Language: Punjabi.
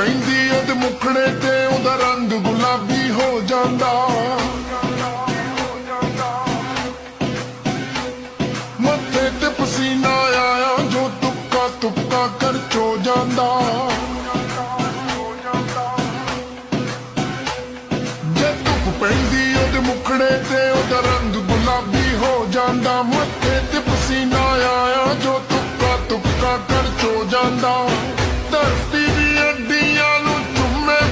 ਪੈਂਦੀ ਉਹਦੇ ਮੁਖੜੇ ਤੇ ਉਹਦਾ ਰੰਗ ਗੁਲਾਬੀ ਹੋ ਜਾਂਦਾ। ਮੱਥੇ ਤੇ ਪਸੀਨਾ ਆਇਆ ਜੋ ਤੁਪਕਾ ਤੁਪਕਾ ਕਰ ਚੋ ਜਾਂਦਾ। ਜੇ ਧੁੱਪ ਪੈਂਦੀ ਉਹਦੇ ਮੁਖੜੇ ਤੇ ਉਹਦਾ ਰੰਗ ਗੁਲਾਬੀ ਹੋ ਜਾਂਦਾ। ਮੱਥੇ ਤੇ ਪਸੀਨਾ ਆਇਆ ਜੋ ਤੁਪਕਾ ਤੁਪਕਾ ਕਰ ਚੋ ਜਾਂਦਾ। ਧਰਤੀ